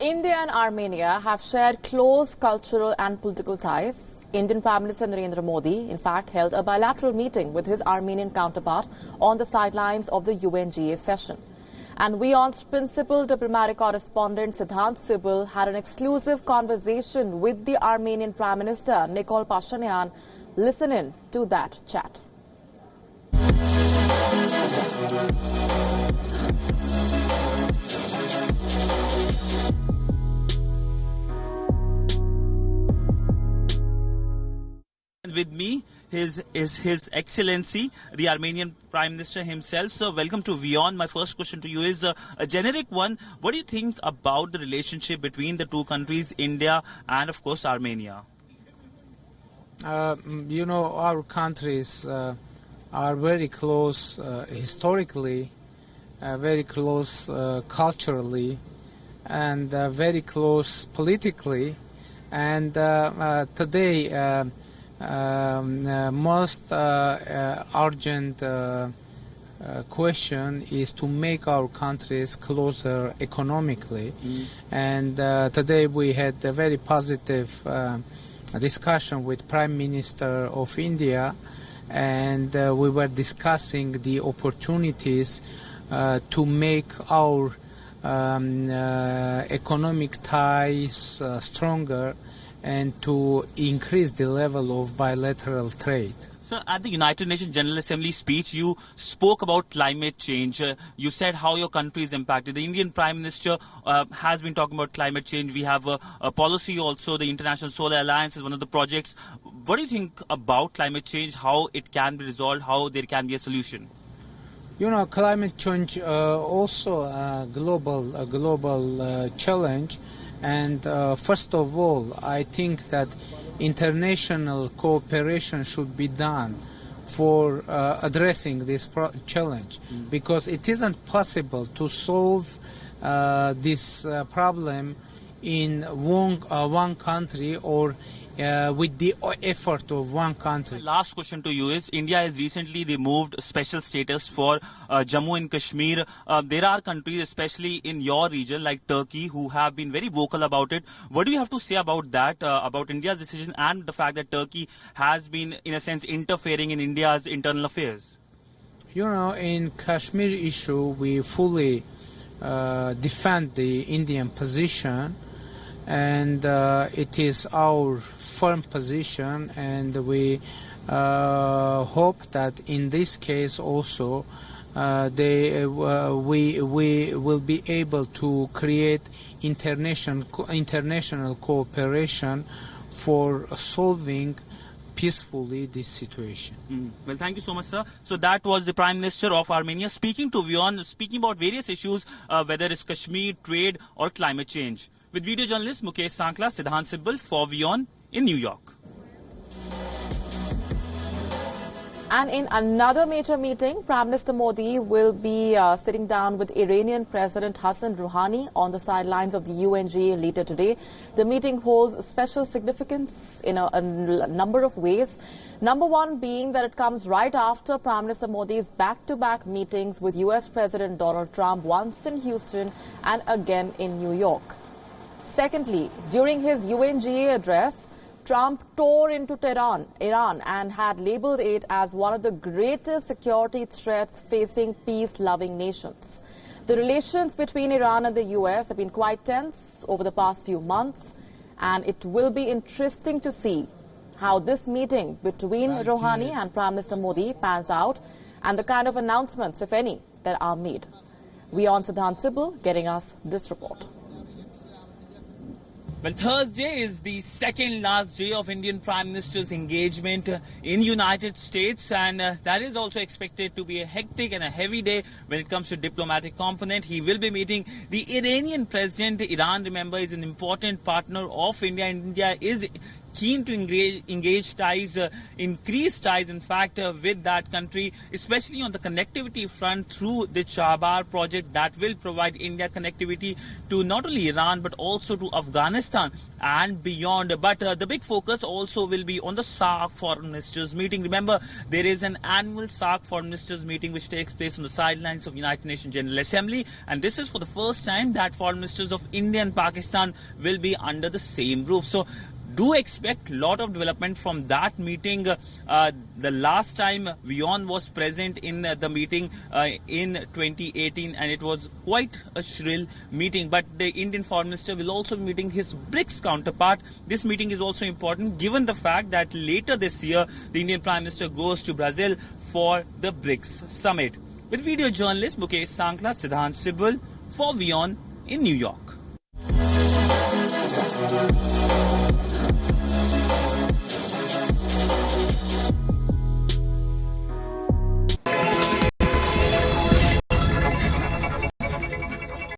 India and Armenia have shared close cultural and political ties. Indian Prime Minister Narendra Modi, in fact, held a bilateral meeting with his Armenian counterpart on the sidelines of the UNGA session. And WION's principal diplomatic correspondent Siddhant Sibil had an exclusive conversation with the Armenian Prime Minister Nikol Pashinyan. Listen in to that chat. With me is His Excellency, the Armenian Prime Minister himself. Sir, welcome to WION. My first question to you is a generic one. What do you think about the relationship between the two countries, India and, of course, Armenia? Our countries are very close historically, very close culturally, and very close politically. And today, most urgent question is to make our countries closer economically. And today we had a very positive discussion with Prime Minister of India, and we were discussing the opportunities to make our economic ties stronger and to increase the level of bilateral trade. So at the United Nations General Assembly speech, you spoke about climate change. You said how your country is impacted. The Indian Prime Minister has been talking about climate change. We have a policy also. The International Solar Alliance is one of the projects. What do you think about climate change, how it can be resolved, how there can be a solution? Climate change also a global challenge. And first of all, I think that international cooperation should be done for addressing this challenge, because it isn't possible to solve this problem in one country or with the effort of one country. Last question to you is, India has recently removed special status for Jammu and Kashmir. There are countries, especially in your region, like Turkey, who have been very vocal about it. What do you have to say about that, about India's decision and the fact that Turkey has been, in a sense, interfering in India's internal affairs? In Kashmir issue, we fully defend the Indian position, and it is our firm position, and we hope that in this case also we will be able to create international cooperation for solving peacefully this situation. Well, thank you so much, sir. So that was the Prime Minister of Armenia speaking to WION, speaking about various issues, whether it's Kashmir, trade or climate change. With video journalist Mukesh Sankla, Siddhant Sibil for WION in New York. And in another major meeting, Prime Minister Modi will be sitting down with Iranian President Rouhani on the sidelines of the UNGA later today. The meeting holds special significance in a number of ways. Number one being that it comes right after Prime Minister Modi's back-to-back meetings with US President Donald Trump, once in Houston and again in New York. Secondly, during his UNGA address, Trump tore into Tehran, Iran, and had labeled it as one of the greatest security threats facing peace-loving nations. The relations between Iran and the US have been quite tense over the past few months, and it will be interesting to see how this meeting between Rouhani and Prime Minister Modi pans out, and the kind of announcements, if any, that are made. WION Siddhant Sibil getting us this report. Well, Thursday is the second last day of Indian Prime Minister's engagement in United States, and that is also expected to be a hectic and a heavy day when it comes to diplomatic component. He will be meeting the Iranian president. Iran, remember, is an important partner of India. India is keen to engage ties, increase ties, in fact, with that country, especially on the connectivity front through the Chabahar project that will provide India connectivity to not only Iran but also to Afghanistan and beyond. But the big focus also will be on the SAARC foreign ministers meeting. Remember, there is an annual SAARC foreign ministers meeting which takes place on the sidelines of United Nations General Assembly, and this is for the first time that foreign ministers of India and Pakistan will be under the same roof. So do expect a lot of development from that meeting. The last time WION was present in the meeting in 2018, and it was quite a shrill meeting. But the Indian foreign minister will also be meeting his BRICS counterpart. This meeting is also important given the fact that later this year the Indian Prime Minister goes to Brazil for the BRICS summit. With video journalist Mukesh Sankla, Siddhant Sibul for WION in New York.